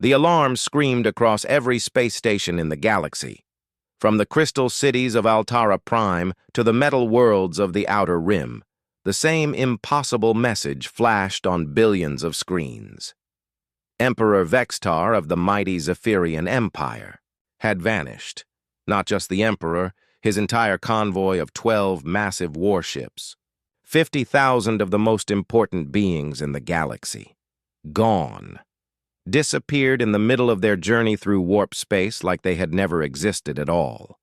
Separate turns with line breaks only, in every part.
The alarm screamed across every space station in the galaxy, from the crystal cities of Altara Prime to the metal worlds of the Outer Rim. The same impossible message flashed on billions of screens. Emperor Vextar of the mighty Zephyrian Empire had vanished. Not just the Emperor, his entire convoy of 12 massive warships. 50,000 of the most important beings in the galaxy. Gone. Disappeared in the middle of their journey through warp space like they had never existed at all.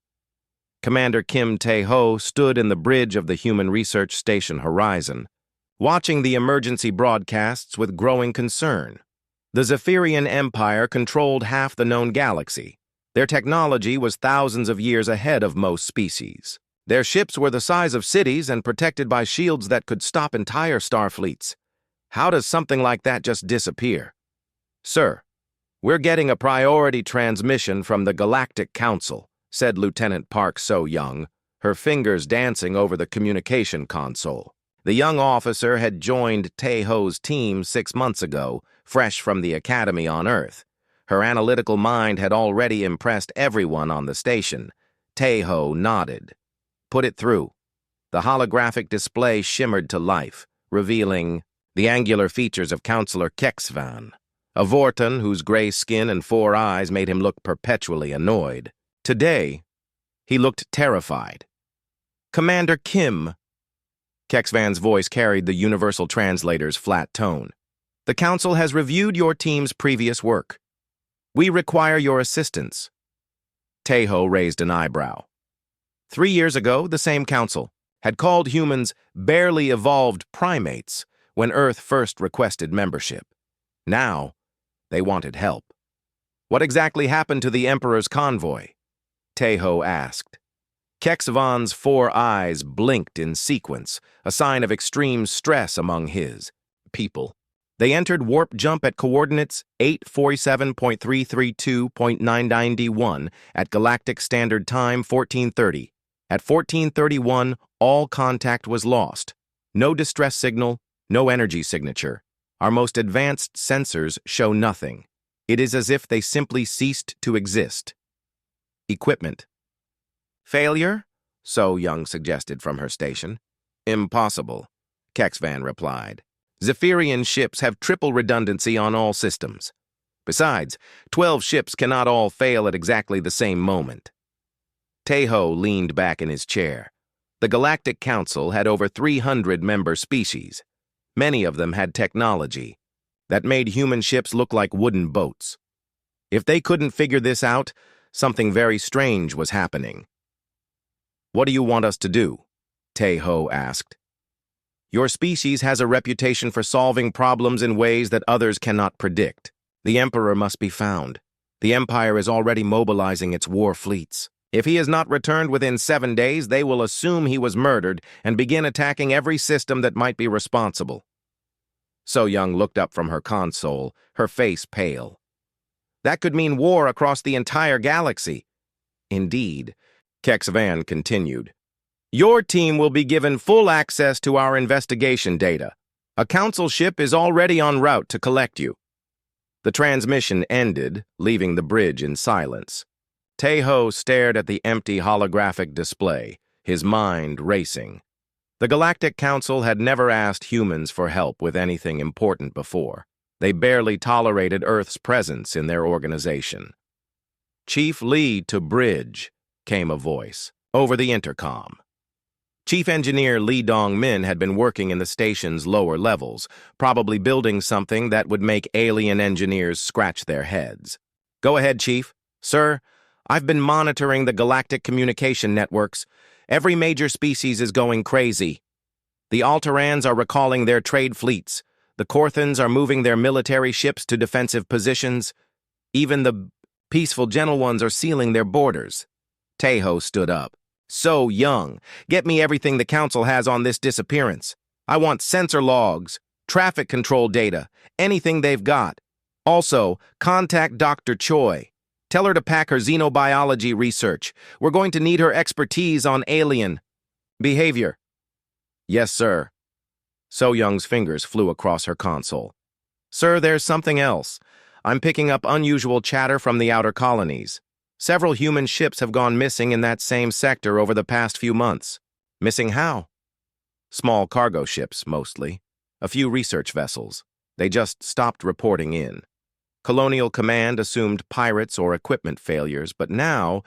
Commander Kim Tae-ho stood in the bridge of the Human Research Station Horizon, watching the emergency broadcasts with growing concern. The Zephyrian Empire controlled half the known galaxy. Their technology was thousands of years ahead of most species. Their ships were the size of cities and protected by shields that could stop entire star fleets. How does something like that just disappear? Sir, we're getting a priority transmission from the Galactic Council, said Lieutenant Park So-young, her fingers dancing over the communication console. The young officer had joined Tae-ho's team 6 months ago, fresh from the academy on Earth. Her analytical mind had already impressed everyone on the station. Tae-ho nodded. Put it through. The holographic display shimmered to life, revealing the angular features of Counselor Kexvan, a Vorton whose gray skin and 4 eyes made him look perpetually annoyed. Today, he looked terrified. Commander Kim. Kexvan's voice carried the universal translator's flat tone. The Council has reviewed your team's previous work. We require your assistance. Tae-ho raised an eyebrow. 3 years ago, the same Council had called humans barely evolved primates when Earth first requested membership. Now, they wanted help. What exactly happened to the Emperor's convoy? Tae-ho asked. Kexvan's 4 eyes blinked in sequence, a sign of extreme stress among his people. They entered warp jump at coordinates 847.332.99D1 at Galactic Standard Time 1430. At 1431, all contact was lost. No distress signal, no energy signature. Our most advanced sensors show nothing. It is as if they simply ceased to exist. Equipment. Failure? So-young suggested from her station. Impossible, Kexvan replied. Zephyrian ships have triple redundancy on all systems. Besides, 12 ships cannot all fail at exactly the same moment. Tae-ho leaned back in his chair. The Galactic Council had over 300 member species. Many of them had technology that made human ships look like wooden boats. If they couldn't figure this out, something very strange was happening. What do you want us to do? Tae-ho asked. Your species has a reputation for solving problems in ways that others cannot predict. The Emperor must be found. The Empire is already mobilizing its war fleets. If he has not returned within 7 days, they will assume he was murdered and begin attacking every system that might be responsible. So-young looked up from her console, her face pale. That could mean war across the entire galaxy. Indeed, Kexvan continued. Your team will be given full access to our investigation data. A council ship is already en route to collect you. The transmission ended, leaving the bridge in silence. Tae-ho stared at the empty holographic display, his mind racing. The Galactic Council had never asked humans for help with anything important before. They barely tolerated Earth's presence in their organization. Chief Lee to bridge, came a voice, over the intercom. Chief Engineer Lee Dong-min had been working in the station's lower levels, probably building something that would make alien engineers scratch their heads. Go ahead, Chief. Sir, I've been monitoring the galactic communication networks. Every major species is going crazy. The Alterans are recalling their trade fleets. The Korthans are moving their military ships to defensive positions. Even the peaceful gentle ones are sealing their borders. Tae-ho stood up. So-young, get me everything the Council has on this disappearance. I want sensor logs, traffic control data, anything they've got. Also, contact Dr. Choi. Tell her to pack her xenobiology research. We're going to need her expertise on alien behavior. Yes, sir. So-young's fingers flew across her console. Sir, there's something else. I'm picking up unusual chatter from the outer colonies. Several human ships have gone missing in that same sector over the past few months. Missing how? Small cargo ships, mostly. A few research vessels. They just stopped reporting in. Colonial Command assumed pirates or equipment failures, but now,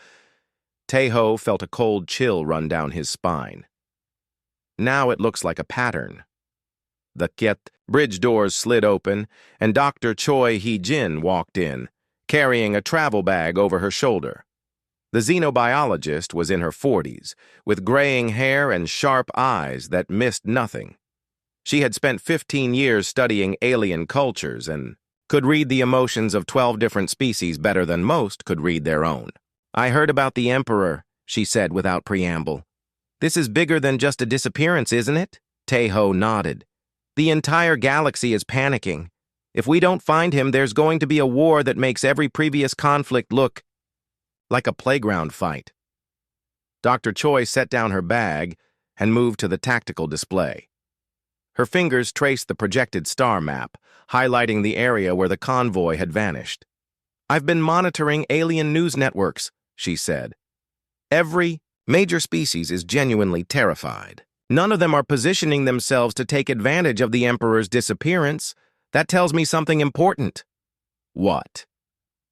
Tejo felt a cold chill run down his spine. Now it looks like a pattern. The Kiet bridge doors slid open, and Dr. Choi Hee-jin walked in, carrying a travel bag over her shoulder. The xenobiologist was in her 40s, with graying hair and sharp eyes that missed nothing. She had spent 15 years studying alien cultures and could read the emotions of 12 different species better than most could read their own. "I heard about the Emperor," she said without preamble. "This is bigger than just a disappearance, isn't it?" Tejo nodded. "The entire galaxy is panicking. If we don't find him, there's going to be a war that makes every previous conflict look like a playground fight." Dr. Choi set down her bag and moved to the tactical display. Her fingers traced the projected star map, highlighting the area where the convoy had vanished. "I've been monitoring alien news networks," she said. "Every major species is genuinely terrified. None of them are positioning themselves to take advantage of the Emperor's disappearance. That tells me something important." "What?"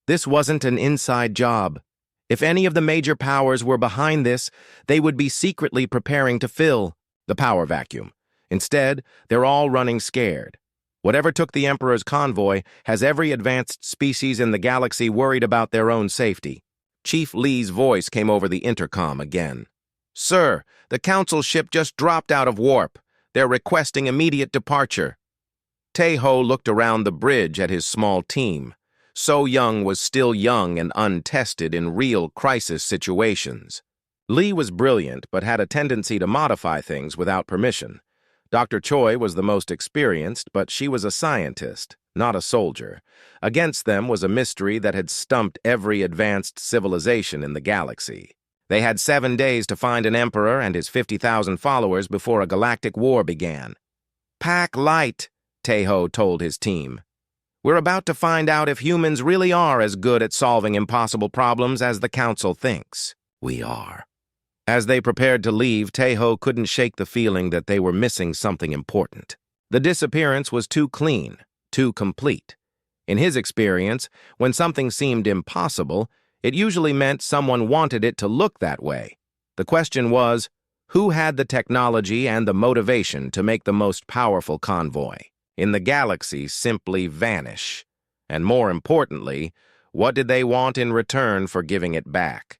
"This wasn't an inside job. If any of the major powers were behind this, they would be secretly preparing to fill the power vacuum. Instead, they're all running scared. Whatever took the Emperor's convoy has every advanced species in the galaxy worried about their own safety." Chief Lee's voice came over the intercom again. "Sir, the Council ship just dropped out of warp. They're requesting immediate departure." Tejo looked around the bridge at his small team. So Young was still young and untested in real crisis situations. Lee was brilliant, but had a tendency to modify things without permission. Dr. Choi was the most experienced, but she was a scientist, not a soldier. Against them was a mystery that had stumped every advanced civilization in the galaxy. They had 7 days to find an emperor and his 50,000 followers before a galactic war began. "Pack light," Tejo told his team. "We're about to find out if humans really are as good at solving impossible problems as the Council thinks." "We are." As they prepared to leave, Tejo couldn't shake the feeling that they were missing something important. The disappearance was too clean, too complete. In his experience, when something seemed impossible, it usually meant someone wanted it to look that way. The question was, who had the technology and the motivation to make the most powerful convoy in the galaxy simply vanish? And more importantly, what did they want in return for giving it back?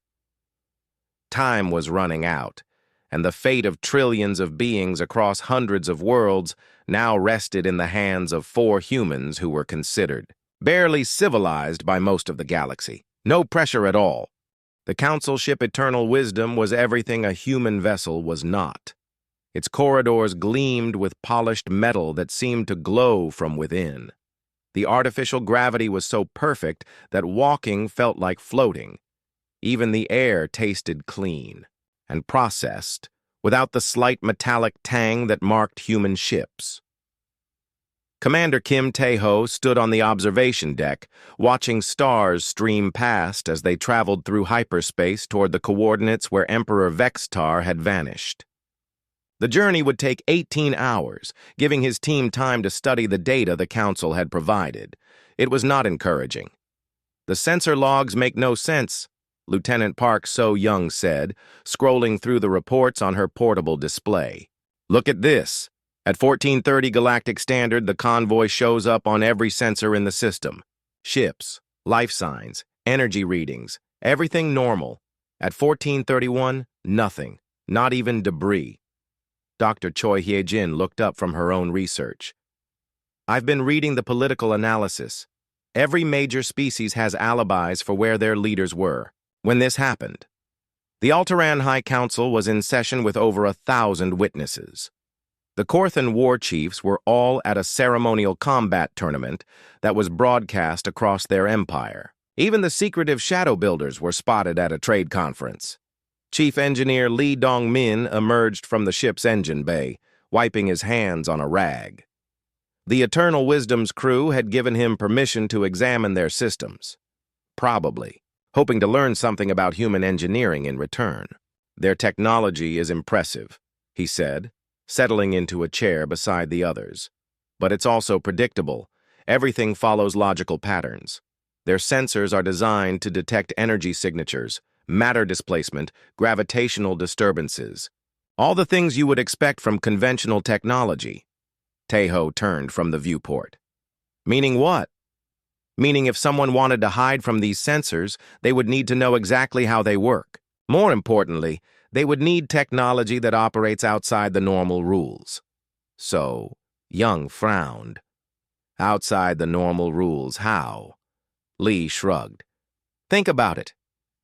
Time was running out, and the fate of trillions of beings across hundreds of worlds now rested in the hands of 4 humans who were considered barely civilized by most of the galaxy. No pressure at all. The Council ship Eternal Wisdom was everything a human vessel was not. Its corridors gleamed with polished metal that seemed to glow from within. The artificial gravity was so perfect that walking felt like floating. Even the air tasted clean and processed, without the slight metallic tang that marked human ships. Commander Kim Tae-ho stood on the observation deck, watching stars stream past as they traveled through hyperspace toward the coordinates where Emperor Vextar had vanished. The journey would take 18 hours, giving his team time to study the data the Council had provided. It was not encouraging. "The sensor logs make no sense," Lieutenant Park So-young said, scrolling through the reports on her portable display. "Look at this. At 1430 Galactic Standard, the convoy shows up on every sensor in the system. Ships, life signs, energy readings, everything normal. At 1431, nothing, not even debris." Dr. Choi Hye-jin looked up from her own research. "I've been reading the political analysis. Every major species has alibis for where their leaders were when this happened. The Alteran High Council was in session with over 1,000 witnesses. The Korthan war chiefs were all at a ceremonial combat tournament that was broadcast across their empire. Even the secretive shadow builders were spotted at a trade conference. Chief Engineer Lee Dong-min emerged from the ship's engine bay, wiping his hands on a rag. The Eternal Wisdom's crew had given him permission to examine their systems, probably hoping to learn something about human engineering in return. Their technology is impressive, he said, settling into a chair beside the others. But it's also predictable. Everything follows logical patterns. Their sensors are designed to detect energy signatures, matter displacement, gravitational disturbances. All the things you would expect from conventional technology. Tejo turned from the viewport. Meaning what? Meaning if someone wanted to hide from these sensors, they would need to know exactly how they work. More importantly, they would need technology that operates outside the normal rules. So, Young frowned. Outside the normal rules, how? Lee shrugged. Think about it.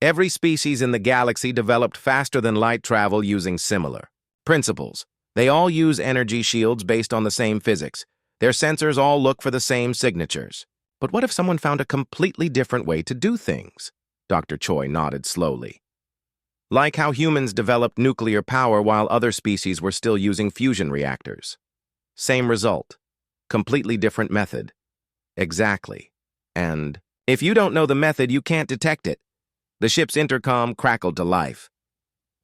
Every species in the galaxy developed faster than light travel using similar principles. They all use energy shields based on the same physics. Their sensors all look for the same signatures. But what if someone found a completely different way to do things? Dr. Choi nodded slowly. Like how humans developed nuclear power while other species were still using fusion reactors. Same result. Completely different method. Exactly. And if you don't know the method, you can't detect it. The ship's intercom crackled to life.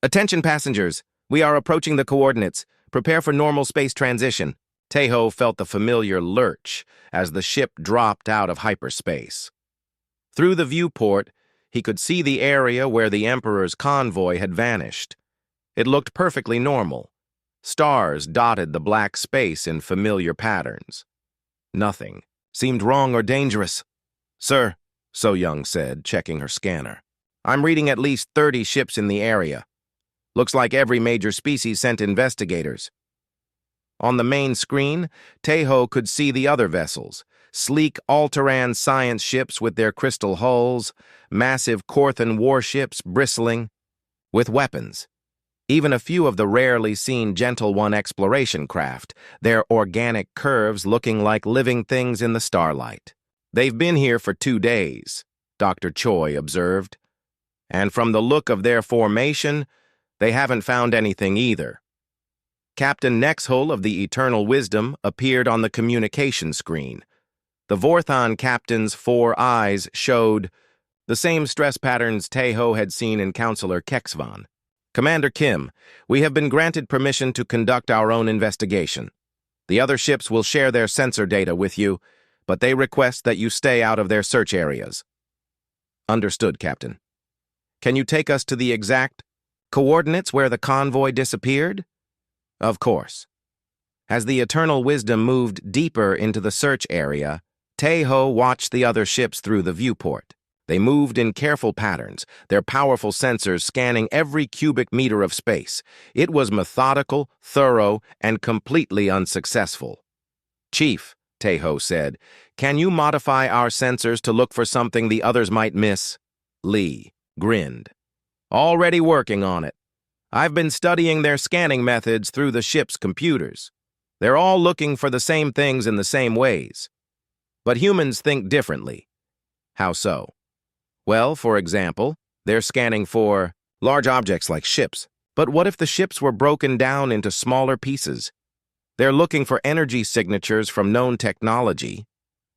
Attention passengers, we are approaching the coordinates. Prepare for normal space transition. Tejo felt the familiar lurch as the ship dropped out of hyperspace. Through the viewport, he could see the area where the Emperor's convoy had vanished. It looked perfectly normal. Stars dotted the black space in familiar patterns. Nothing seemed wrong or dangerous. Sir, So Young said, checking her scanner. I'm reading at least 30 ships in the area. Looks like every major species sent investigators. On the main screen, Tejo could see the other vessels, sleek Alteran science ships with their crystal hulls, massive Korthan warships bristling with weapons. Even a few of the rarely seen Gentle One exploration craft, their organic curves looking like living things in the starlight. They've been here for 2 days, Dr. Choi observed. And from the look of their formation, they haven't found anything either. Captain Nexhull of the Eternal Wisdom appeared on the communication screen. The Vorthon captain's 4 eyes showed the same stress patterns Tejo had seen in Counselor Kexvan. Commander Kim, we have been granted permission to conduct our own investigation. The other ships will share their sensor data with you, but they request that you stay out of their search areas. Understood, Captain. Can you take us to the exact coordinates where the convoy disappeared? Of course. As the Eternal Wisdom moved deeper into the search area, Tejo watched the other ships through the viewport. They moved in careful patterns, their powerful sensors scanning every cubic meter of space. It was methodical, thorough, and completely unsuccessful. Chief, Tejo said, can you modify our sensors to look for something the others might miss? Lee grinned. Already working on it. I've been studying their scanning methods through the ship's computers. They're all looking for the same things in the same ways. But humans think differently. How so? Well, for example, they're scanning for large objects like ships. But what if the ships were broken down into smaller pieces? They're looking for energy signatures from known technology.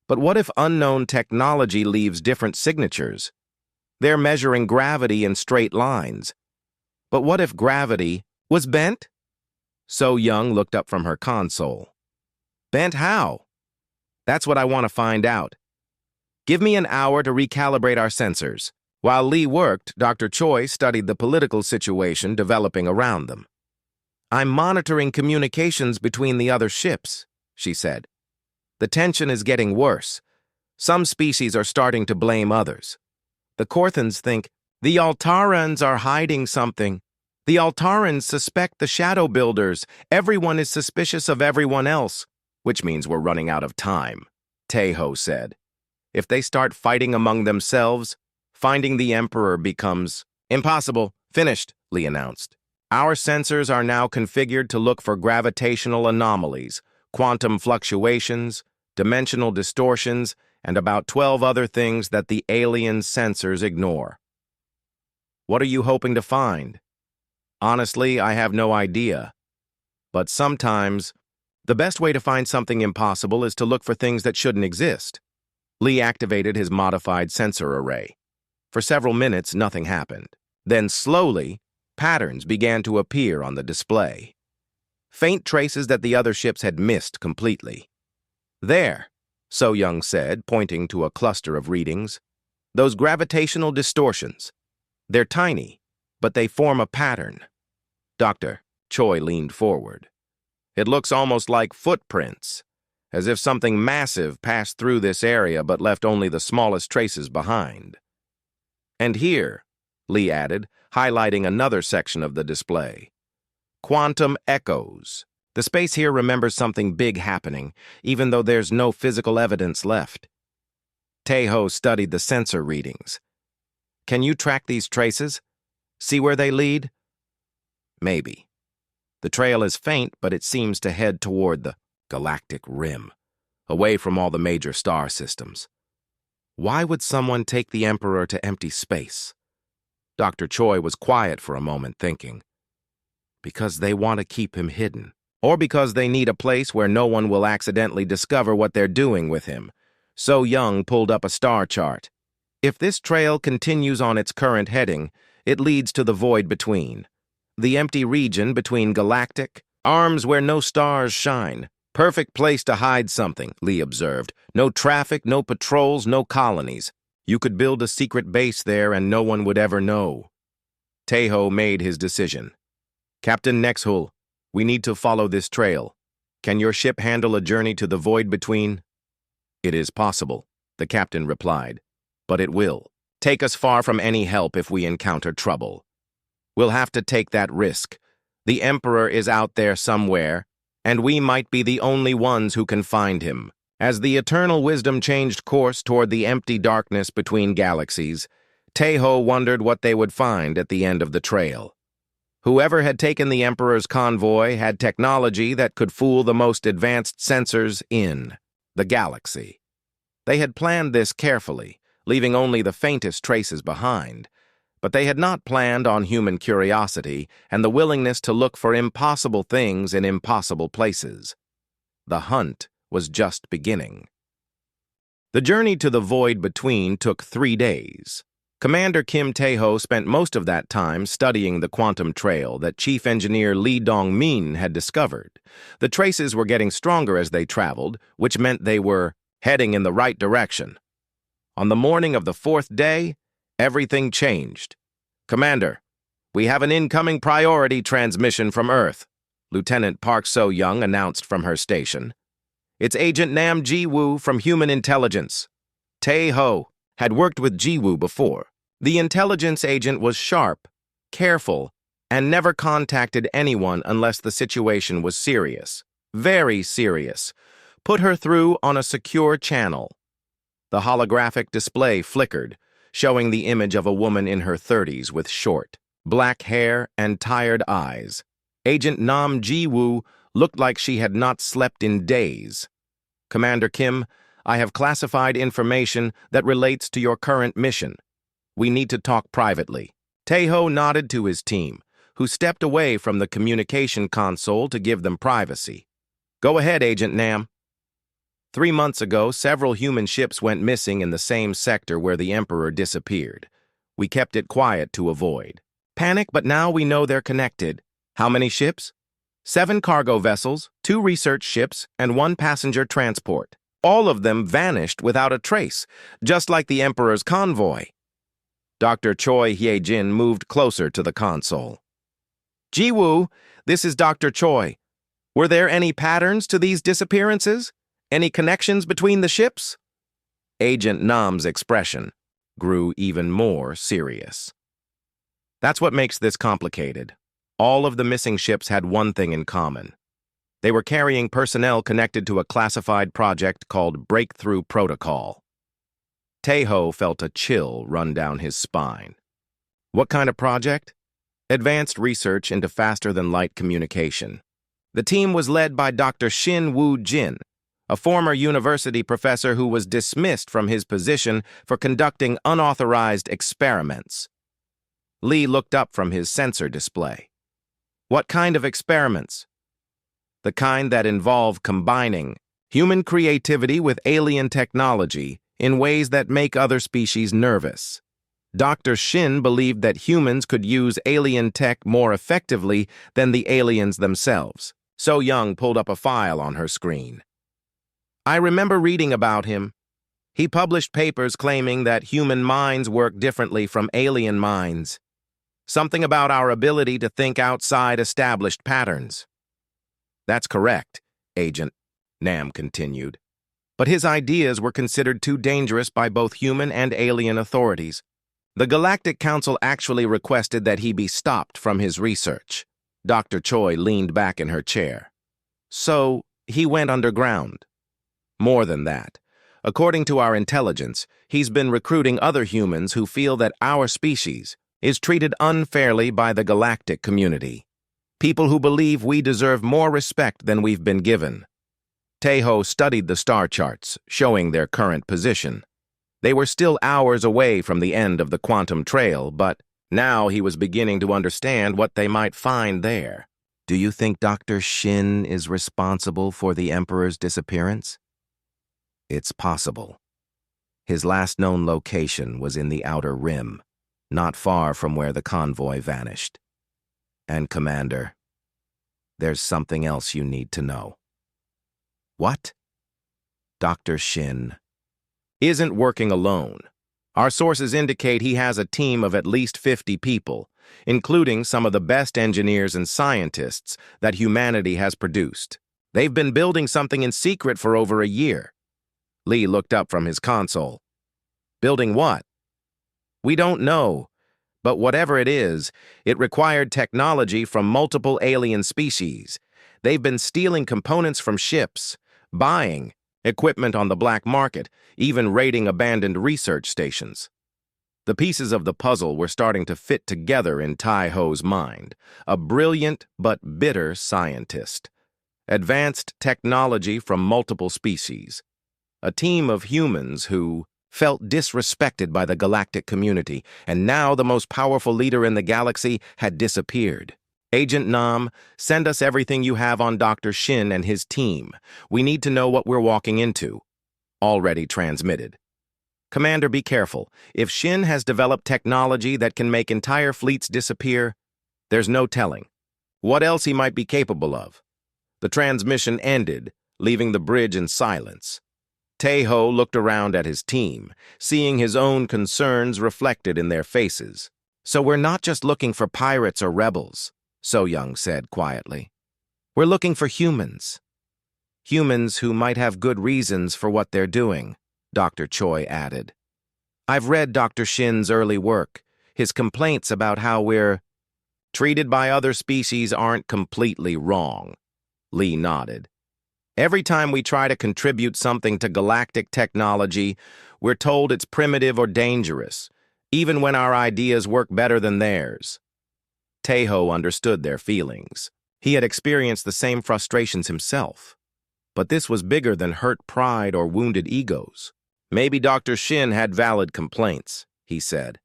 But what if unknown technology leaves different signatures? They're measuring gravity in straight lines. But what if gravity was bent? So Young looked up from her console. Bent how? That's what I want to find out. Give me an hour to recalibrate our sensors. While Lee worked, Dr. Choi studied the political situation developing around them. I'm monitoring communications between the other ships, she said. The tension is getting worse. Some species are starting to blame others. The Korthans think the Altarans are hiding something. The Altarans suspect the Shadow Builders. Everyone is suspicious of everyone else, which means we're running out of time, Tejo said. If they start fighting among themselves, finding the Emperor becomes impossible. Finished, Lee announced. Our sensors are now configured to look for gravitational anomalies, quantum fluctuations, dimensional distortions, and about 12 other things that the alien sensors ignore. What are you hoping to find? Honestly, I have no idea. But sometimes, The best way to find something impossible is to look for things that shouldn't exist. Lee activated his modified sensor array. For several minutes, nothing happened. Then slowly, patterns began to appear on the display. Faint traces that the other ships had missed completely. There, So Young said, pointing to a cluster of readings. Those gravitational distortions. They're tiny, but they form a pattern. Dr. Choi leaned forward. It looks almost like footprints, as if something massive passed through this area but left only the smallest traces behind. And here, Lee added, highlighting another section of the display. Quantum echoes. The space here remembers something big happening, even though there's no physical evidence left. Taeho studied the sensor readings. Can you track these traces? See where they lead? Maybe. The trail is faint, but it seems to head toward the galactic rim, away from all the major star systems. Why would someone take the Emperor to empty space? Dr. Choi was quiet for a moment, thinking. Because they want to keep him hidden, or because they need a place where no one will accidentally discover what they're doing with him. So Young pulled up a star chart. If this trail continues on its current heading, it leads to the void between. The empty region between galactic, arms where no stars shine. Perfect place to hide something, Lee observed. No traffic, no patrols, no colonies. You could build a secret base there and no one would ever know. Taeho made his decision. Captain Nexhul, we need to follow this trail. Can your ship handle a journey to the void between? It is possible, the captain replied. But it will take us far from any help if we encounter trouble. We'll have to take that risk. The Emperor is out there somewhere, and we might be the only ones who can find him. As the Eternal Wisdom changed course toward the empty darkness between galaxies, Taeho wondered what they would find at the end of the trail. Whoever had taken the Emperor's convoy had technology that could fool the most advanced sensors in the galaxy. They had planned this carefully, leaving only the faintest traces behind. But they had not planned on human curiosity and the willingness to look for impossible things in impossible places. The hunt was just beginning. The journey to the void between took 3 days. Commander Kim Taeho spent most of that time studying the quantum trail that Chief Engineer Lee Dong-min had discovered. The traces were getting stronger as they traveled, which meant they were heading in the right direction. On the morning of the 4th day, everything changed. Commander, we have an incoming priority transmission from Earth, Lieutenant Park So-young announced from her station. It's Agent Nam Ji-woo from Human Intelligence. Taeho had worked with Ji-woo before. The intelligence agent was sharp, careful, and never contacted anyone unless the situation was serious. Very serious. Put her through on a secure channel. The holographic display flickered, showing the image of a woman in her 30s with short, black hair and tired eyes. Agent Nam Ji-woo looked like she had not slept in days. Commander Kim, I have classified information that relates to your current mission. We need to talk privately. Taeho nodded to his team, who stepped away from the communication console to give them privacy. Go ahead, Agent Nam. 3 months ago, several human ships went missing in the same sector where the Emperor disappeared. We kept it quiet to avoid panic, but now we know they're connected. How many ships? 7 cargo vessels, 2 research ships, and 1 passenger transport. All of them vanished without a trace, just like the Emperor's convoy. Dr. Choi Hye-jin moved closer to the console. Ji-woo, this is Dr. Choi. Were there any patterns to these disappearances? Any connections between the ships? Agent Nam's expression grew even more serious. That's what makes this complicated. All of the missing ships had one thing in common. They were carrying personnel connected to a classified project called Breakthrough Protocol. Taeho felt a chill run down his spine. What kind of project? Advanced research into faster-than-light communication. The team was led by Dr. Shin Woo-jin, a former university professor who was dismissed from his position for conducting unauthorized experiments. Lee looked up from his sensor display. What kind of experiments? the kind that involve combining human creativity with alien technology in ways that make other species nervous. Dr. Shin believed that humans could use alien tech more effectively than the aliens themselves. So Young pulled up a file on her screen. I remember reading about him. He published papers claiming that human minds work differently from alien minds. Something about our ability to think outside established patterns. That's correct, Agent Nam continued. But his ideas were considered too dangerous by both human and alien authorities. The Galactic Council actually requested that he be stopped from his research. Dr. Choi leaned back in her chair. So, he went underground. More than that. According to our intelligence, he's been recruiting other humans who feel that our species is treated unfairly by the galactic community. People who believe we deserve more respect than we've been given. Taeho studied the star charts, showing their current position. They were still hours away from the end of the quantum trail, but now he was beginning to understand what they might find there. Do you think Dr. Shin is responsible for the Emperor's disappearance? It's possible. His last known location was in the Outer Rim, not far from where the convoy vanished. And Commander, there's something else you need to know. What? Dr. Shin isn't working alone. Our sources indicate he has a team of at least 50 people, including some of the best engineers and scientists that humanity has produced. They've been building something in secret for over a year. Lee looked up from his console. Building what? We don't know, but whatever it is, it required technology from multiple alien species. They've been stealing components from ships, buying equipment on the black market, even raiding abandoned research stations. The pieces of the puzzle were starting to fit together in Tai-Ho's mind, a brilliant but bitter scientist. Advanced technology from multiple species. A team of humans who felt disrespected by the galactic community, and now the most powerful leader in the galaxy had disappeared. Agent Nam, send us everything you have on Dr. Shin and his team. We need to know what we're walking into. Already transmitted. Commander, be careful. If Shin has developed technology that can make entire fleets disappear, there's no telling what else he might be capable of. The transmission ended, leaving the bridge in silence. Taeho looked around at his team, seeing his own concerns reflected in their faces. So we're not just looking for pirates or rebels, So Young said quietly. We're looking for humans. Humans who might have good reasons for what they're doing, Dr. Choi added. I've read Dr. Shin's early work. His complaints about how we're treated by other species aren't completely wrong. Lee nodded. Every time we try to contribute something to galactic technology, we're told it's primitive or dangerous, even when our ideas work better than theirs. Taeho understood their feelings. He had experienced the same frustrations himself. But this was bigger than hurt pride or wounded egos. Maybe Dr. Shin had valid complaints, he said.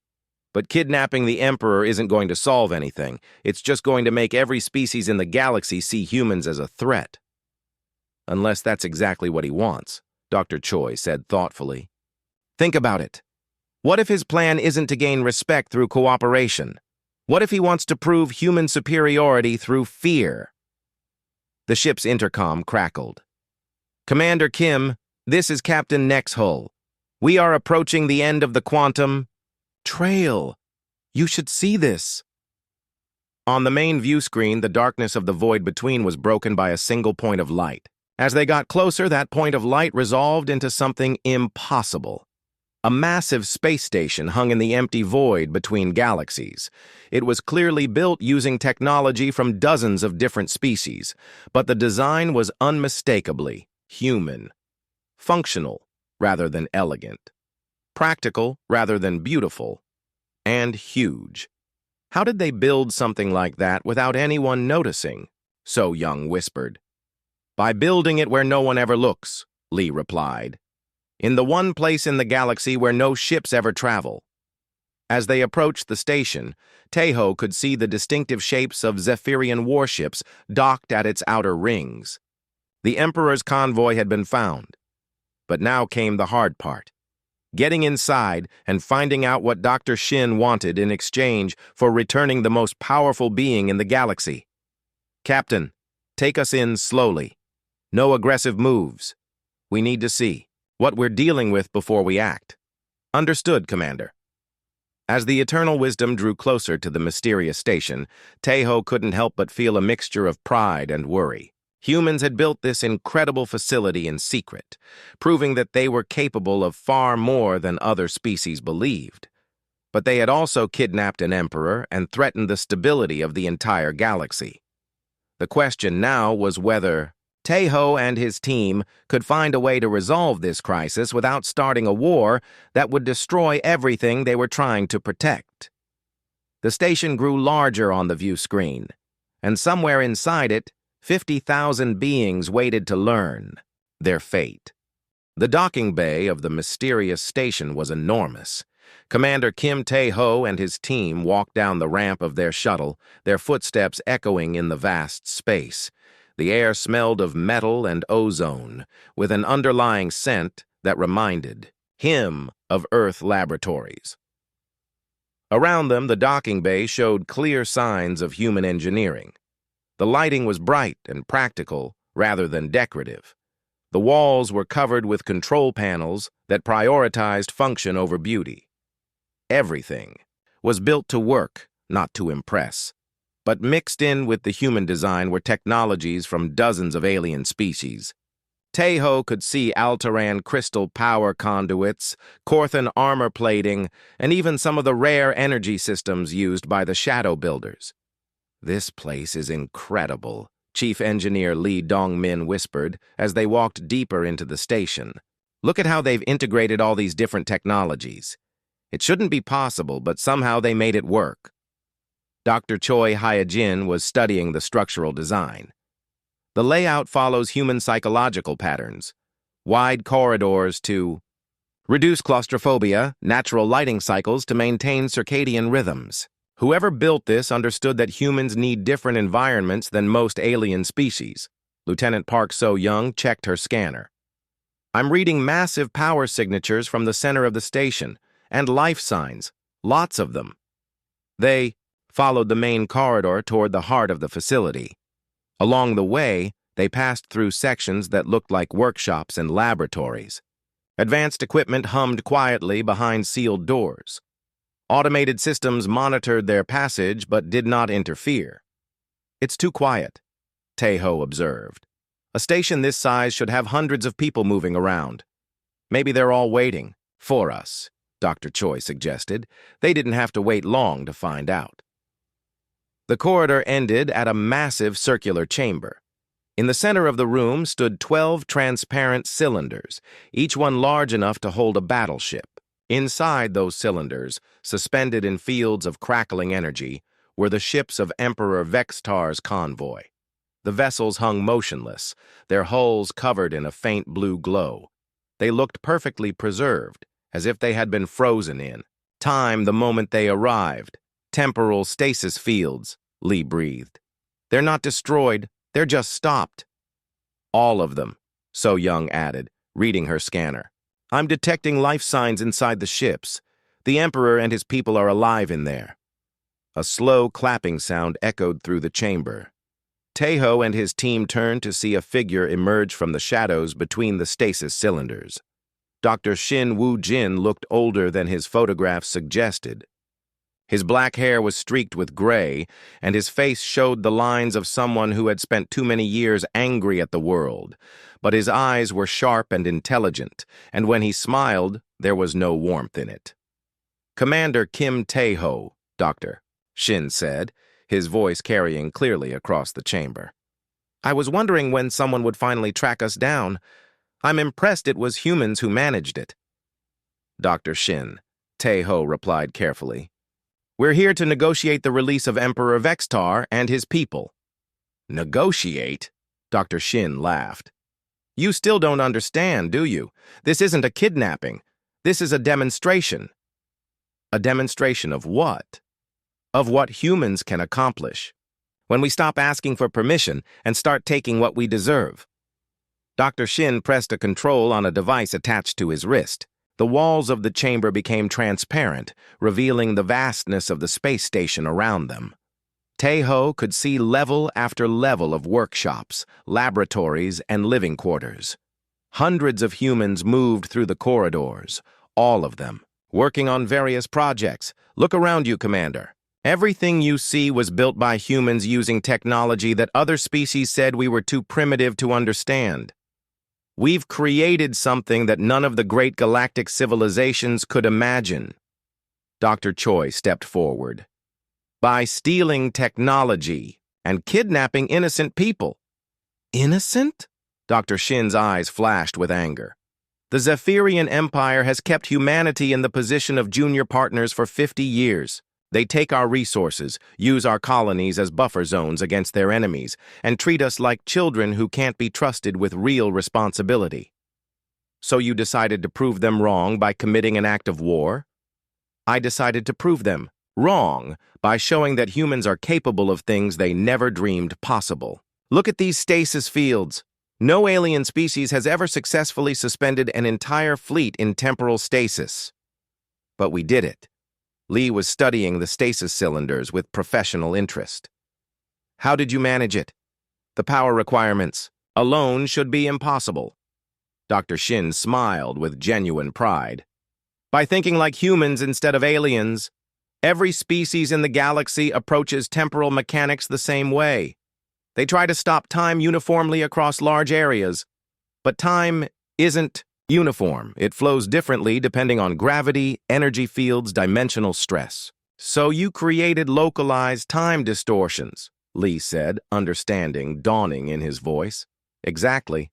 But kidnapping the Emperor isn't going to solve anything. It's just going to make every species in the galaxy see humans as a threat. Unless that's exactly what he wants, Dr. Choi said thoughtfully. Think about it. What if his plan isn't to gain respect through cooperation? What if he wants to prove human superiority through fear? The ship's intercom crackled. Commander Kim, this is Captain Nexhull. We are approaching the end of the quantum trail. You should see this. On the main view screen, the darkness of the void between was broken by a single point of light. As they got closer, that point of light resolved into something impossible. A massive space station hung in the empty void between galaxies. It was clearly built using technology from dozens of different species, but the design was unmistakably human. Functional rather than elegant. Practical rather than beautiful. And huge. How did they build something like that without anyone noticing? So Young whispered. By building it where no one ever looks, Lee replied. In the one place in the galaxy where no ships ever travel. As they approached the station, Taeho could see the distinctive shapes of Zephyrian warships docked at its outer rings. The Emperor's convoy had been found. But now came the hard part. Getting inside and finding out what Dr. Shin wanted in exchange for returning the most powerful being in the galaxy. "Captain, take us in slowly. No aggressive moves. We need to see what we're dealing with before we act." "Understood, Commander." As the Eternal Wisdom drew closer to the mysterious station, Taeho couldn't help but feel a mixture of pride and worry. Humans had built this incredible facility in secret, proving that they were capable of far more than other species believed. But they had also kidnapped an emperor and threatened the stability of the entire galaxy. The question now was whether Taeho and his team could find a way to resolve this crisis without starting a war that would destroy everything they were trying to protect. The station grew larger on the view screen, and somewhere inside it, 50,000 beings waited to learn their fate. The docking bay of the mysterious station was enormous. Commander Kim Tae-ho and his team walked down the ramp of their shuttle, their footsteps echoing in the vast space. The air smelled of metal and ozone, with an underlying scent that reminded him of Earth laboratories. Around them, the docking bay showed clear signs of human engineering. The lighting was bright and practical rather than decorative. The walls were covered with control panels that prioritized function over beauty. Everything was built to work, not to impress. But mixed in with the human design were technologies from dozens of alien species. Taeho could see Altaran crystal power conduits, Korthan armor plating, and even some of the rare energy systems used by the Shadow Builders. "This place is incredible," Chief Engineer Lee Dong-min whispered as they walked deeper into the station. "Look at how they've integrated all these different technologies. It shouldn't be possible, but somehow they made it work." Dr. Choi Hyejin was studying the structural design. The layout follows human psychological patterns. Wide corridors to reduce claustrophobia, natural lighting cycles to maintain circadian rhythms. Whoever built this understood that humans need different environments than most alien species. Lieutenant Park So-young checked her scanner. "I'm reading massive power signatures from the center of the station, and life signs, lots of them." They followed the main corridor toward the heart of the facility. Along the way, they passed through sections that looked like workshops and laboratories. Advanced equipment hummed quietly behind sealed doors. Automated systems monitored their passage but did not interfere. "It's too quiet," Taeho observed. "A station this size should have hundreds of people moving around." "Maybe they're all waiting for us," Dr. Choi suggested. They didn't have to wait long to find out. The corridor ended at a massive circular chamber. In the center of the room stood 12 transparent cylinders, each one large enough to hold a battleship. Inside those cylinders, suspended in fields of crackling energy, were the ships of Emperor Vextar's convoy. The vessels hung motionless, their hulls covered in a faint blue glow. They looked perfectly preserved, as if they had been frozen in time the moment they arrived. "Temporal stasis fields," Lee breathed. "They're not destroyed, they're just stopped." "All of them," So-young added, reading her scanner. "I'm detecting life signs inside the ships. The Emperor and his people are alive in there." A slow clapping sound echoed through the chamber. Taeho and his team turned to see a figure emerge from the shadows between the stasis cylinders. Dr. Shin Woo-jin looked older than his photographs suggested. His black hair was streaked with gray, and his face showed the lines of someone who had spent too many years angry at the world. But his eyes were sharp and intelligent, and when he smiled, there was no warmth in it. "Commander Kim Tae-ho, Dr. Shin said, his voice carrying clearly across the chamber. "I was wondering when someone would finally track us down. I'm impressed it was humans who managed it." "Dr. Shin," Tae-ho replied carefully. "We're here to negotiate the release of Emperor Vextar and his people." "Negotiate?" Dr. Shin laughed. "You still don't understand, do you? This isn't a kidnapping. This is a demonstration." A demonstration of what? Of what humans can accomplish. When we stop asking for permission and start taking what we deserve. Dr. Shin pressed a control on a device attached to his wrist. The walls of the chamber became transparent, revealing the vastness of the space station around them. Tae-ho could see level after level of workshops, laboratories, and living quarters. Hundreds of humans moved through the corridors, all of them, working on various projects. Look around you, Commander. Everything you see was built by humans using technology that other species said we were too primitive to understand. We've created something that none of the great galactic civilizations could imagine. Dr. Choi stepped forward. By stealing technology and kidnapping innocent people. Innocent? Dr. Shin's eyes flashed with anger. The Zephyrian Empire has kept humanity in the position of junior partners for 50 years. They take our resources, use our colonies as buffer zones against their enemies, and treat us like children who can't be trusted with real responsibility. So you decided to prove them wrong by committing an act of war? I decided to prove them wrong by showing that humans are capable of things they never dreamed possible. Look at these stasis fields. No alien species has ever successfully suspended an entire fleet in temporal stasis. But we did it. Lee was studying the stasis cylinders with professional interest. How did you manage it? The power requirements alone should be impossible. Dr. Shin smiled with genuine pride. By thinking like humans instead of aliens, every species in the galaxy approaches temporal mechanics the same way. They try to stop time uniformly across large areas, but time isn't uniform. It flows differently depending on gravity, energy fields, dimensional stress. So you created localized time distortions, Lee said, understanding dawning in his voice. Exactly.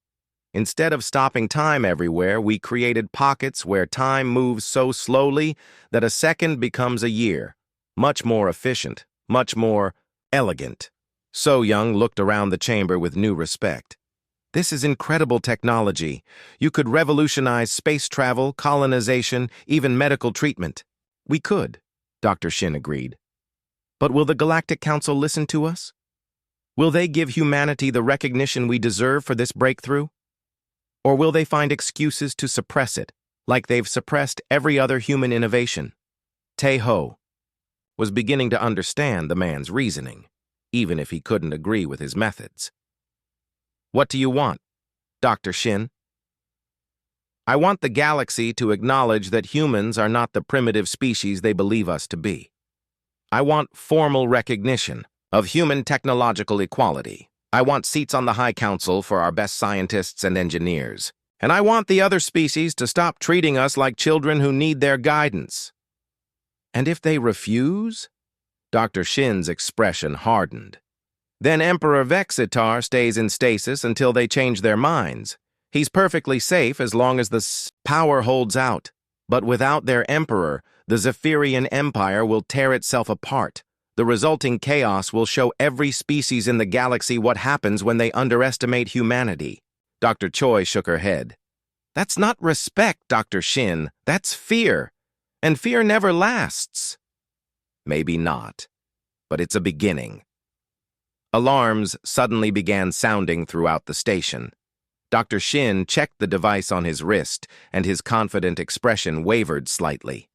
Instead of stopping time everywhere, we created pockets where time moves so slowly that a second becomes a year. Much more efficient, much more elegant. So Young looked around the chamber with new respect. This is incredible technology. You could revolutionize space travel, colonization, even medical treatment. We could, Dr. Shin agreed. But will the Galactic Council listen to us? Will they give humanity the recognition we deserve for this breakthrough? Or will they find excuses to suppress it, like they've suppressed every other human innovation? Tae-ho was beginning to understand the man's reasoning, even if he couldn't agree with his methods. What do you want, Dr. Shin? I want the galaxy to acknowledge that humans are not the primitive species they believe us to be. I want formal recognition of human technological equality. I want seats on the High Council for our best scientists and engineers. And I want the other species to stop treating us like children who need their guidance. And if they refuse? Dr. Shin's expression hardened. Then Emperor Vexitar stays in stasis until they change their minds. He's perfectly safe as long as the power holds out. But without their emperor, the Zephyrian Empire will tear itself apart. The resulting chaos will show every species in the galaxy what happens when they underestimate humanity. Dr. Choi shook her head. That's not respect, Dr. Shin. That's fear. And fear never lasts. Maybe not, but it's a beginning. Alarms suddenly began sounding throughout the station. Dr. Shin checked the device on his wrist, and his confident expression wavered slightly.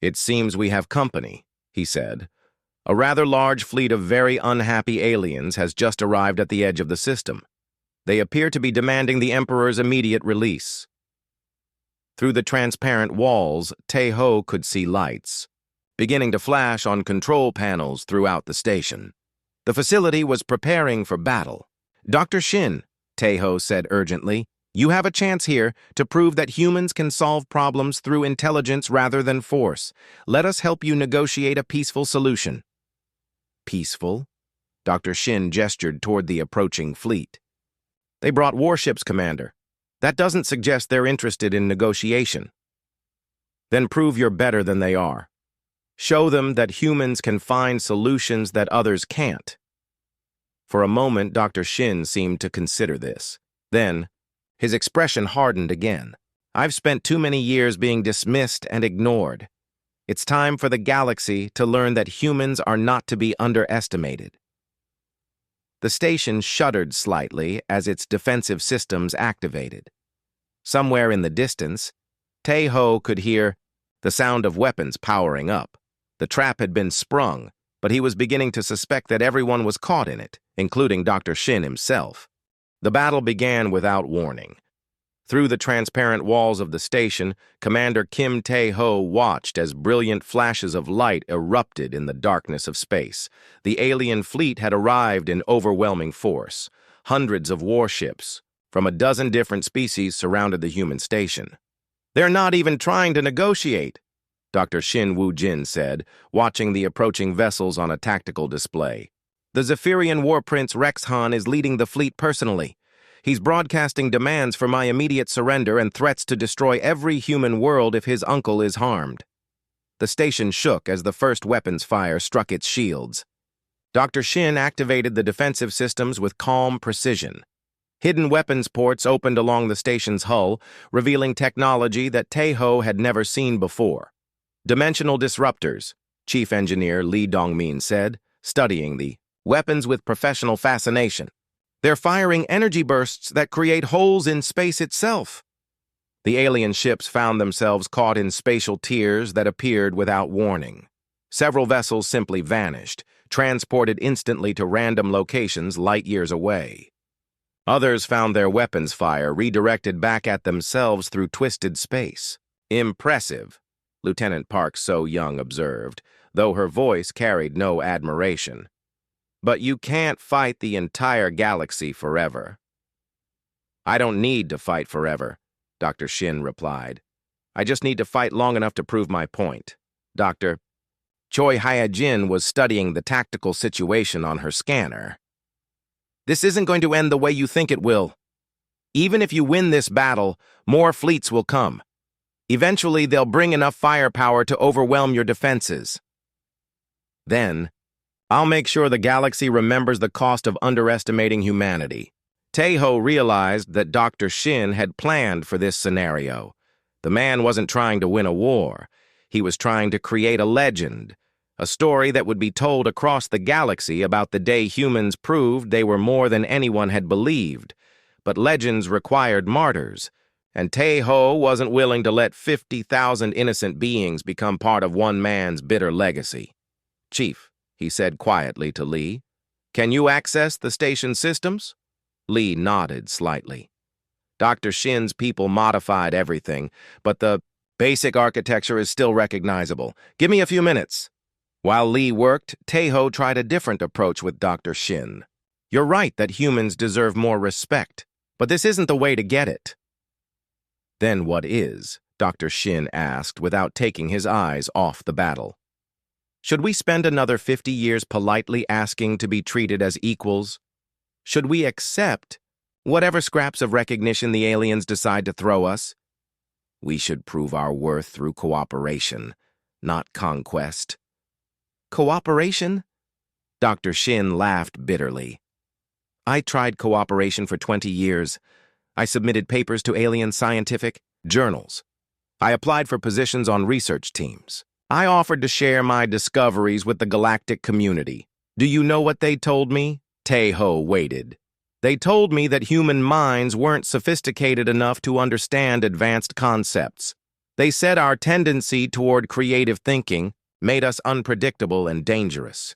It seems we have company, he said. A rather large fleet of very unhappy aliens has just arrived at the edge of the system. They appear to be demanding the Emperor's immediate release. Through the transparent walls, Tae-ho could see lights, beginning to flash on control panels throughout the station. The facility was preparing for battle. Dr. Shin, Tae-ho said urgently, you have a chance here to prove that humans can solve problems through intelligence rather than force. Let us help you negotiate a peaceful solution. Peaceful? Dr. Shin gestured toward the approaching fleet. They brought warships, Commander. That doesn't suggest they're interested in negotiation. Then prove you're better than they are. Show them that humans can find solutions that others can't. For a moment, Dr. Shin seemed to consider this. Then, his expression hardened again. I've spent too many years being dismissed and ignored. It's time for the galaxy to learn that humans are not to be underestimated. The station shuddered slightly as its defensive systems activated. Somewhere in the distance, Tae-ho could hear the sound of weapons powering up. The trap had been sprung, but he was beginning to suspect that everyone was caught in it, including Dr. Shin himself. The battle began without warning. Through the transparent walls of the station, Commander Kim Tae-ho watched as brilliant flashes of light erupted in the darkness of space. The alien fleet had arrived in overwhelming force. Hundreds of warships from a dozen different species surrounded the human station. "They're not even trying to negotiate," Dr. Shin Woo-jin said, watching the approaching vessels on a tactical display. "The Zephyrian War Prince Rex Han is leading the fleet personally. He's broadcasting demands for my immediate surrender and threats to destroy every human world if his uncle is harmed." The station shook as the first weapons fire struck its shields. Dr. Shin activated the defensive systems with calm precision. Hidden weapons ports opened along the station's hull, revealing technology that Tae-ho had never seen before. "Dimensional disruptors," Chief Engineer Lee Dong-min said, studying the weapons with professional fascination. "They're firing energy bursts that create holes in space itself." The alien ships found themselves caught in spatial tears that appeared without warning. Several vessels simply vanished, transported instantly to random locations light years away. Others found their weapons fire redirected back at themselves through twisted space. "Impressive," Lieutenant Park So-young observed, though her voice carried no admiration. "But you can't fight the entire galaxy forever." "I don't need to fight forever," Dr. Shin replied. "I just need to fight long enough to prove my point." Dr. Choi Hyejin was studying the tactical situation on her scanner. "This isn't going to end the way you think it will. Even if you win this battle, more fleets will come. Eventually, they'll bring enough firepower to overwhelm your defenses. Then, I'll make sure the galaxy remembers the cost of underestimating humanity." Tae-ho realized that Dr. Shin had planned for this scenario. The man wasn't trying to win a war. He was trying to create a legend, a story that would be told across the galaxy about the day humans proved they were more than anyone had believed. But legends required martyrs, and Tae-ho wasn't willing to let 50,000 innocent beings become part of one man's bitter legacy. "Chief," he said quietly to Lee, "can you access the station systems?" Lee nodded slightly. Dr. Shin's people modified everything, but the basic architecture is still recognizable. Give me a few minutes. While Lee worked, Tae-ho tried a different approach with Dr. Shin. "You're right that humans deserve more respect, but this isn't the way to get it." "Then what is?" Dr. Shin asked without taking his eyes off the battle. "Should we spend another 50 years politely asking to be treated as equals? Should we accept whatever scraps of recognition the aliens decide to throw us? We should prove our worth through cooperation, not conquest." "Cooperation?" Dr. Shin laughed bitterly. "I tried cooperation for 20 years. I submitted papers to alien scientific journals. I applied for positions on research teams. I offered to share my discoveries with the galactic community. Do you know what they told me?" Tae-ho waited. "They told me that human minds weren't sophisticated enough to understand advanced concepts. They said our tendency toward creative thinking made us unpredictable and dangerous.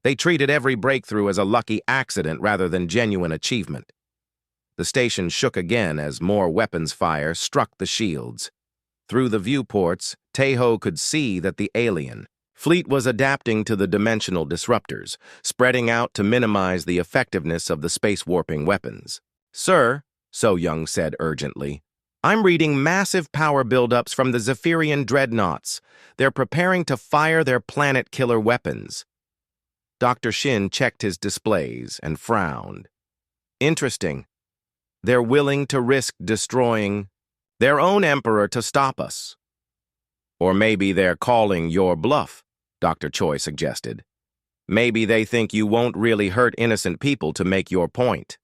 They treated every breakthrough as a lucky accident rather than genuine achievement." The station shook again as more weapons fire struck the shields. Through the viewports, Tae-ho could see that the alien fleet was adapting to the dimensional disruptors, spreading out to minimize the effectiveness of the space-warping weapons. "Sir," So-young said urgently, "I'm reading massive power buildups from the Zephyrian dreadnoughts. They're preparing to fire their planet-killer weapons." Dr. Shin checked his displays and frowned. "Interesting. They're willing to risk destroying their own emperor to stop us." "Or maybe they're calling your bluff," Dr. Choi suggested. "Maybe they think you won't really hurt innocent people to make your point."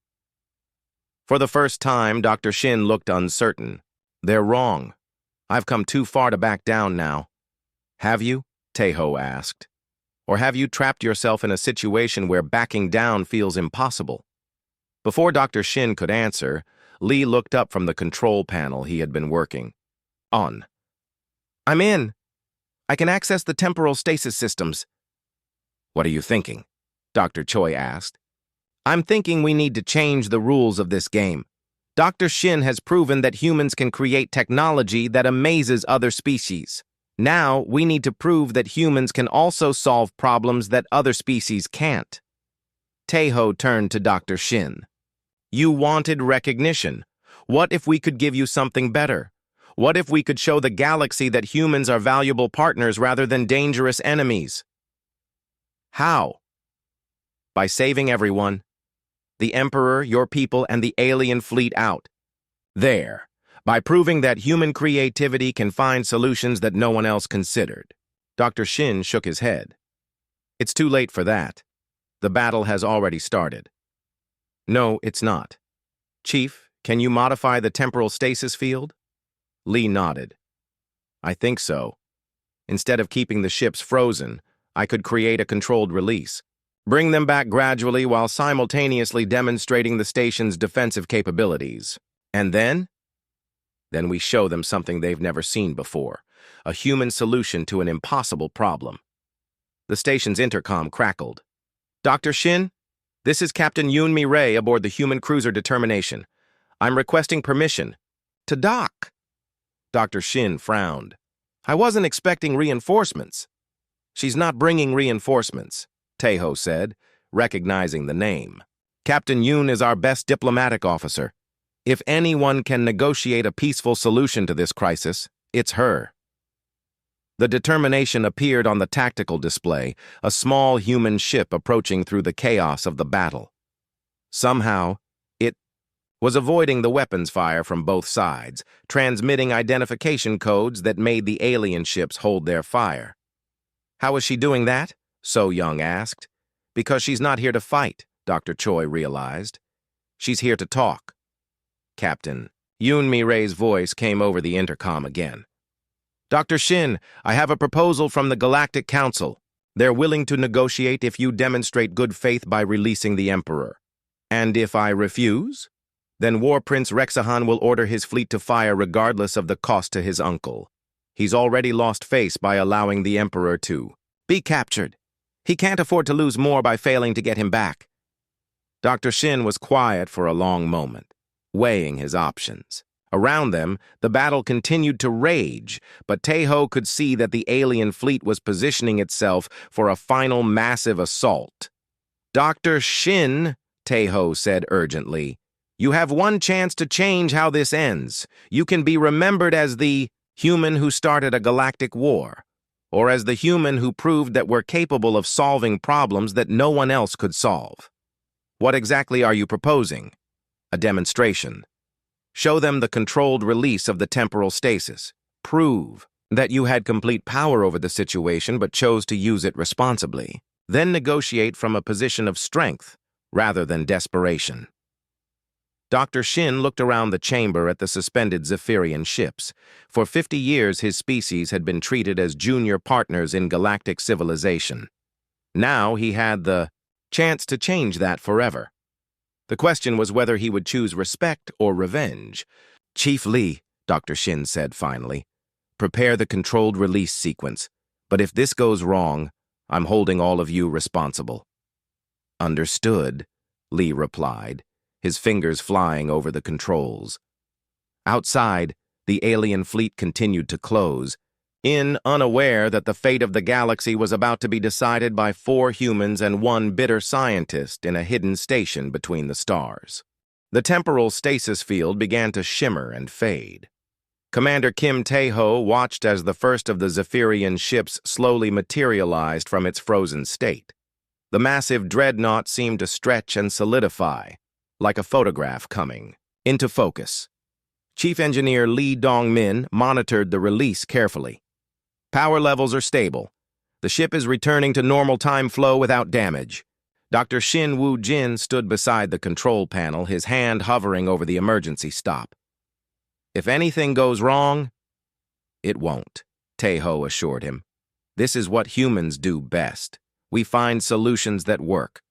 For the first time, Dr. Shin looked uncertain. "They're wrong. I've come too far to back down now." Have you? Taeho asked. Or have you trapped yourself in a situation where backing down feels impossible? Before Dr. Shin could answer, Lee looked up from the control panel he had been working on. I'm in. I can access the temporal stasis systems. What are you thinking? Dr. Choi asked. I'm thinking we need to change the rules of this game. Dr. Shin has proven that humans can create technology that amazes other species. Now, we need to prove that humans can also solve problems that other species can't. Taeho turned to Dr. Shin. You wanted recognition. What if we could give you something better? What if we could show the galaxy that humans are valuable partners rather than dangerous enemies? How? By saving everyone. The Emperor, your people, and the alien fleet out. There. By proving that human creativity can find solutions that no one else considered. Dr. Shin shook his head. It's too late for that. The battle has already started. No, it's not. Chief, can you modify the temporal stasis field? Lee nodded. I think so. Instead of keeping the ships frozen, I could create a controlled release. Bring them back gradually while simultaneously demonstrating the station's defensive capabilities. And then? Then we show them something they've never seen before, a human solution to an impossible problem. The station's intercom crackled. Dr. Shin, this is Captain Yoon-mi Ray aboard the human cruiser Determination. I'm requesting permission to dock. Dr. Shin frowned. I wasn't expecting reinforcements. She's not bringing reinforcements, Taeho said, recognizing the name. Captain Yoon is our best diplomatic officer. If anyone can negotiate a peaceful solution to this crisis, it's her. The Determination appeared on the tactical display, a small human ship approaching through the chaos of the battle. Somehow, it was avoiding the weapons fire from both sides, transmitting identification codes that made the alien ships hold their fire. How is she doing that? So Young asked. Because she's not here to fight, Dr. Choi realized. She's here to talk. Captain Yoon-mi Ray's voice came over the intercom again. Dr. Shin, I have a proposal from the Galactic Council. They're willing to negotiate if you demonstrate good faith by releasing the Emperor. And if I refuse? Then War Prince Rexahan will order his fleet to fire regardless of the cost to his uncle. He's already lost face by allowing the Emperor to be captured. He can't afford to lose more by failing to get him back. Dr. Shin was quiet for a long moment, weighing his options. Around them, the battle continued to rage, but Taeho could see that the alien fleet was positioning itself for a final massive assault. Dr. Shin, Taeho said urgently, you have one chance to change how this ends. You can be remembered as the human who started a galactic war, or as the human who proved that we're capable of solving problems that no one else could solve. What exactly are you proposing? A demonstration. Show them the controlled release of the temporal stasis. Prove that you had complete power over the situation but chose to use it responsibly. Then negotiate from a position of strength rather than desperation. Dr. Shin looked around the chamber at the suspended Zephyrian ships. For 50 years, his species had been treated as junior partners in galactic civilization. Now he had the chance to change that forever. The question was whether he would choose respect or revenge. Chief Lee, Dr. Shin said finally, prepare the controlled release sequence. But if this goes wrong, I'm holding all of you responsible. Understood, Lee replied, his fingers flying over the controls. Outside, the alien fleet continued to close, unaware that the fate of the galaxy was about to be decided by 4 humans and 1 bitter scientist in a hidden station between the stars. The temporal stasis field began to shimmer and fade. Commander Kim Taeho watched as the first of the Zephyrian ships slowly materialized from its frozen state. The massive dreadnought seemed to stretch and solidify, like a photograph coming into focus. Chief Engineer Lee Dong-min monitored the release carefully. Power levels are stable. The ship is returning to normal time flow without damage. Dr. Shin Woo-jin stood beside the control panel, his hand hovering over the emergency stop. If anything goes wrong, it won't, Taeho assured him. This is what humans do best. We find solutions that work.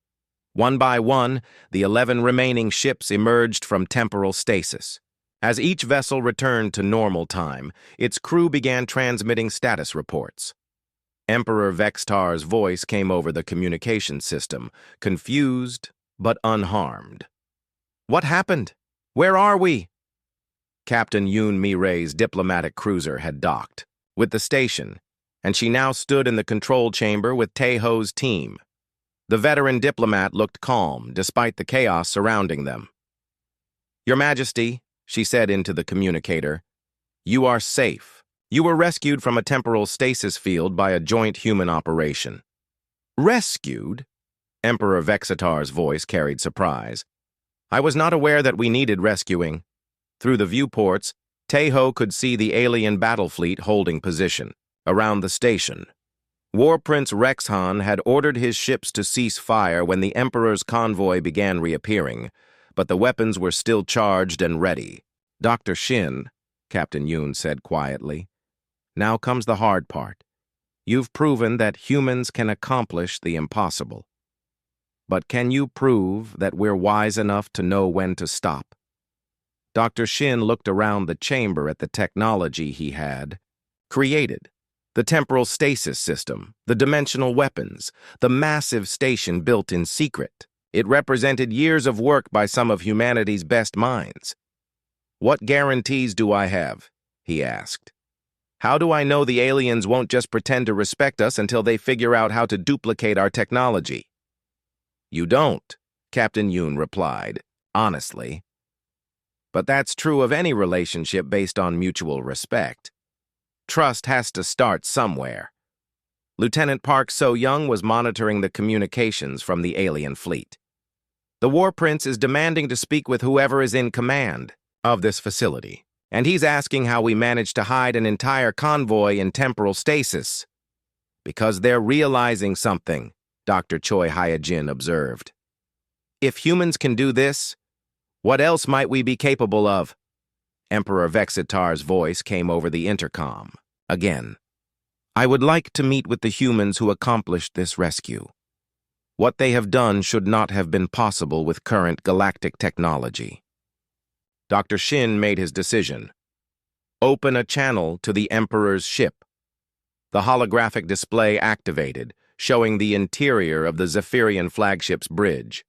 One by one, the 11 remaining ships emerged from temporal stasis. As each vessel returned to normal time, its crew began transmitting status reports. Emperor Vextar's voice came over the communication system, confused but unharmed. "What happened? Where are we?" Captain Yoon Mi-rae's diplomatic cruiser had docked with the station, and she now stood in the control chamber with Tae-ho's team. The veteran diplomat looked calm, despite the chaos surrounding them. "Your Majesty," she said into the communicator, "you are safe. You were rescued from a temporal stasis field by a joint human operation." "Rescued?" Emperor Vexatar's voice carried surprise. "I was not aware that we needed rescuing." Through the viewports, Tae-ho could see the alien battle fleet holding position around the station. War Prince Rexhan had ordered his ships to cease fire when the Emperor's convoy began reappearing, but the weapons were still charged and ready. "Dr. Shin," Captain Yoon said quietly, "now comes the hard part. You've proven that humans can accomplish the impossible. But can you prove that we're wise enough to know when to stop?" Dr. Shin looked around the chamber at the technology he had created. The temporal stasis system, the dimensional weapons, the massive station built in secret. It represented years of work by some of humanity's best minds. "What guarantees do I have?" he asked. "How do I know the aliens won't just pretend to respect us until they figure out how to duplicate our technology?" "You don't," Captain Yoon replied, honestly. "But that's true of any relationship based on mutual respect. Trust has to start somewhere." Lieutenant Park So-young was monitoring the communications from the alien fleet. "The War Prince is demanding to speak with whoever is in command of this facility, and he's asking how we managed to hide an entire convoy in temporal stasis." "Because they're realizing something," Dr. Choi Hyojin observed. "If humans can do this, what else might we be capable of?" Emperor Vexatar's voice came over the intercom. Again, "I would like to meet with the humans who accomplished this rescue. What they have done should not have been possible with current galactic technology." Dr. Shin made his decision. "Open a channel to the Emperor's ship." The holographic display activated, showing the interior of the Zephyrian flagship's bridge.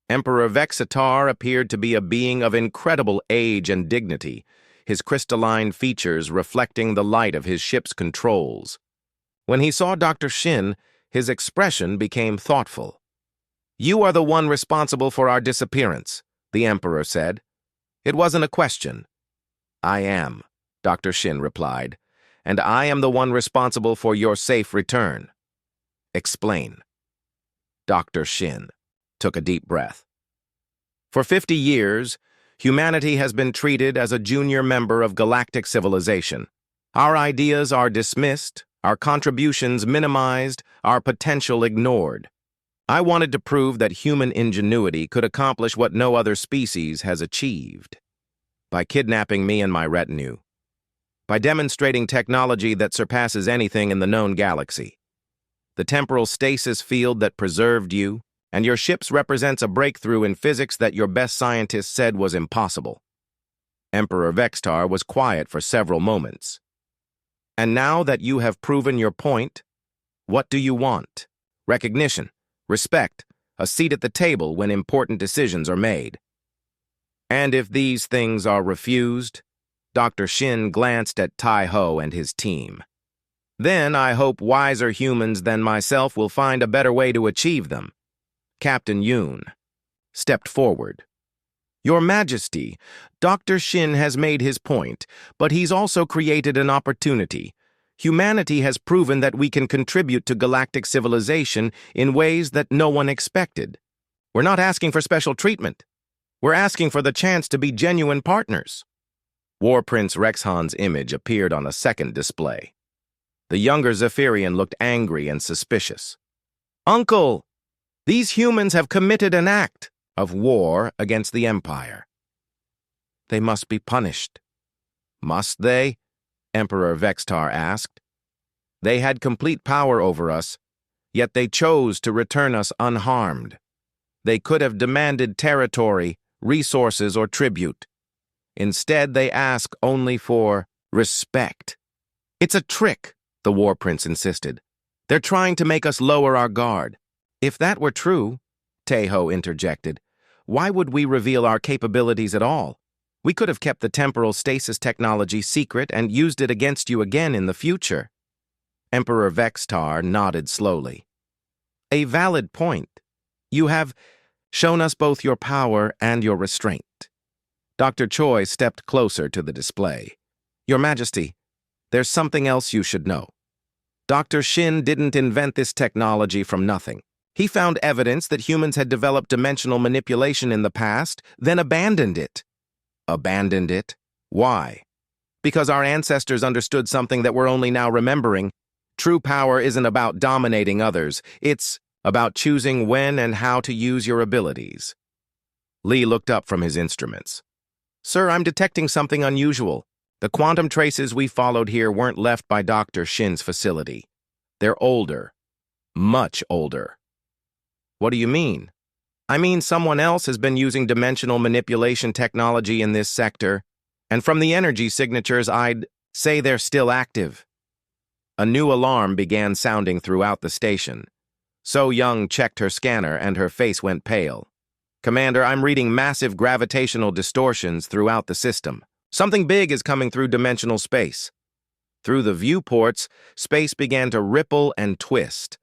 Emperor Vexatar appeared to be a being of incredible age and dignity, his crystalline features reflecting the light of his ship's controls. When he saw Dr. Shin, his expression became thoughtful. "You are the one responsible for our disappearance," the Emperor said. "It wasn't a question." "I am," Dr. Shin replied, "and I am the one responsible for your safe return." "Explain." Dr. Shin took a deep breath. "For 50 years, humanity has been treated as a junior member of galactic civilization. Our ideas are dismissed, our contributions minimized, our potential ignored. I wanted to prove that human ingenuity could accomplish what no other species has achieved. By kidnapping me and my retinue. By demonstrating technology that surpasses anything in the known galaxy. The temporal stasis field that preserved you, and your ships represents a breakthrough in physics that your best scientists said was impossible." Emperor Vextar was quiet for several moments. "And now that you have proven your point, what do you want? Recognition, respect, a seat at the table when important decisions are made. And if these things are refused," Dr. Shin glanced at Tae-ho and his team, "then I hope wiser humans than myself will find a better way to achieve them." Captain Yoon stepped forward. "Your Majesty, Dr. Shin has made his point, but he's also created an opportunity. Humanity has proven that we can contribute to galactic civilization in ways that no one expected. We're not asking for special treatment. We're asking for the chance to be genuine partners." War Prince Rexhan's image appeared on a second display. The younger Zephyrian looked angry and suspicious. "Uncle! These humans have committed an act of war against the Empire. They must be punished." "Must they?" Emperor Vextar asked. They had complete power over us, yet they chose to return us unharmed. They could have demanded territory, resources, or tribute. Instead, they ask only for respect. It's a trick, the War Prince insisted. They're trying to make us lower our guard. If that were true, Tejo interjected, why would we reveal our capabilities at all? We could have kept the temporal stasis technology secret and used it against you again in the future. Emperor Vextar nodded slowly. A valid point. You have shown us both your power and your restraint. Dr. Choi stepped closer to the display. Your Majesty, there's something else you should know. Dr. Shin didn't invent this technology from nothing. He found evidence that humans had developed dimensional manipulation in the past, then abandoned it. Abandoned it? Why? Because our ancestors understood something that we're only now remembering. True power isn't about dominating others. It's about choosing when and how to use your abilities. Lee looked up from his instruments. Sir, I'm detecting something unusual. The quantum traces we followed here weren't left by Dr. Shin's facility. They're older. Much older. What do you mean? I mean someone else has been using dimensional manipulation technology in this sector, and from the energy signatures, I'd say they're still active. A new alarm began sounding throughout the station. So Young checked her scanner and her face went pale. Commander, I'm reading massive gravitational distortions throughout the system. Something big is coming through dimensional space. Through the viewports, space began to ripple and twist.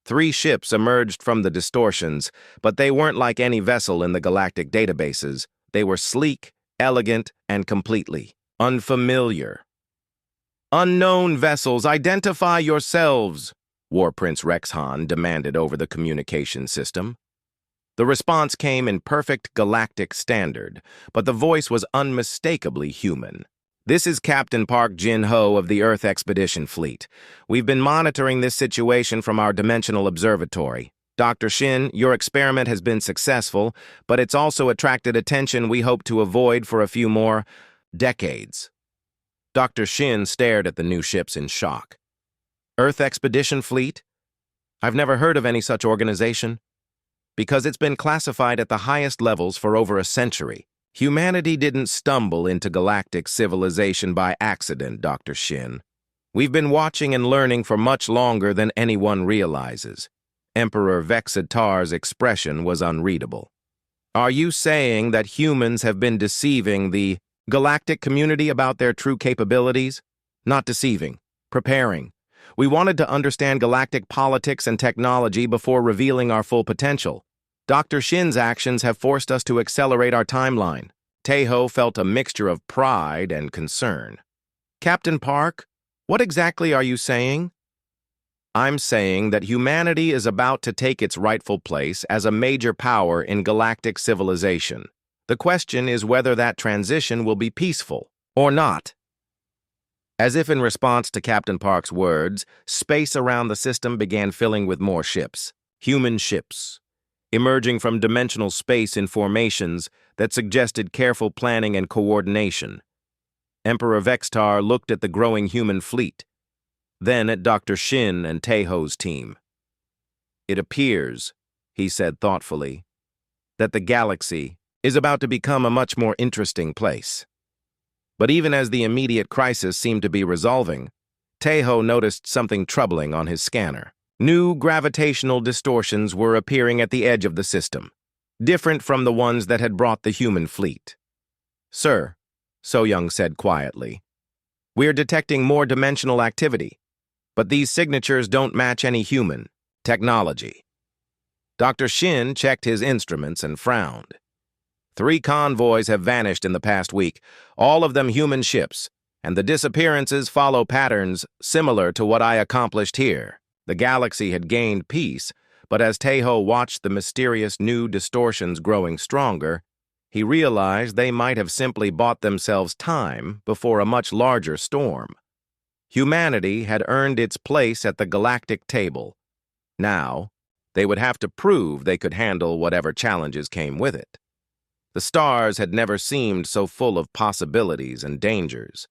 3 ships emerged from the distortions, but they weren't like any vessel in the galactic databases. They were sleek, elegant, and completely unfamiliar. Unknown vessels, identify yourselves, War Prince Rexhan demanded over the communication system. The response came in perfect galactic standard, but the voice was unmistakably human. This is Captain Park Jin-ho of the Earth Expedition Fleet. We've been monitoring this situation from our dimensional observatory. Dr. Shin, your experiment has been successful, but it's also attracted attention we hope to avoid for a few more decades. Dr. Shin stared at the new ships in shock. Earth Expedition Fleet? I've never heard of any such organization. Because it's been classified at the highest levels for over a century. Humanity didn't stumble into galactic civilization by accident, Dr. Shin. We've been watching and learning for much longer than anyone realizes. Emperor Vexatar's expression was unreadable. Are you saying that humans have been deceiving the galactic community about their true capabilities? Not deceiving, preparing. We wanted to understand galactic politics and technology before revealing our full potential. Dr. Shin's actions have forced us to accelerate our timeline. Tejo felt a mixture of pride and concern. Captain Park, what exactly are you saying? I'm saying that humanity is about to take its rightful place as a major power in galactic civilization. The question is whether that transition will be peaceful or not. As if in response to Captain Park's words, space around the system began filling with more ships. Human ships, emerging from dimensional space in formations that suggested careful planning and coordination. Emperor Vextar looked at the growing human fleet, then at Dr. Shin and Tejo's team. It appears, he said thoughtfully, that the galaxy is about to become a much more interesting place. But even as the immediate crisis seemed to be resolving, Tejo noticed something troubling on his scanner. New gravitational distortions were appearing at the edge of the system, different from the ones that had brought the human fleet. Sir, So-young said quietly, we're detecting more dimensional activity, but these signatures don't match any human technology. Dr. Shin checked his instruments and frowned. 3 convoys have vanished in the past week, all of them human ships, and the disappearances follow patterns similar to what I accomplished here. The galaxy had gained peace, but as Tejo watched the mysterious new distortions growing stronger, he realized they might have simply bought themselves time before a much larger storm. Humanity had earned its place at the galactic table. Now, they would have to prove they could handle whatever challenges came with it. The stars had never seemed so full of possibilities and dangers.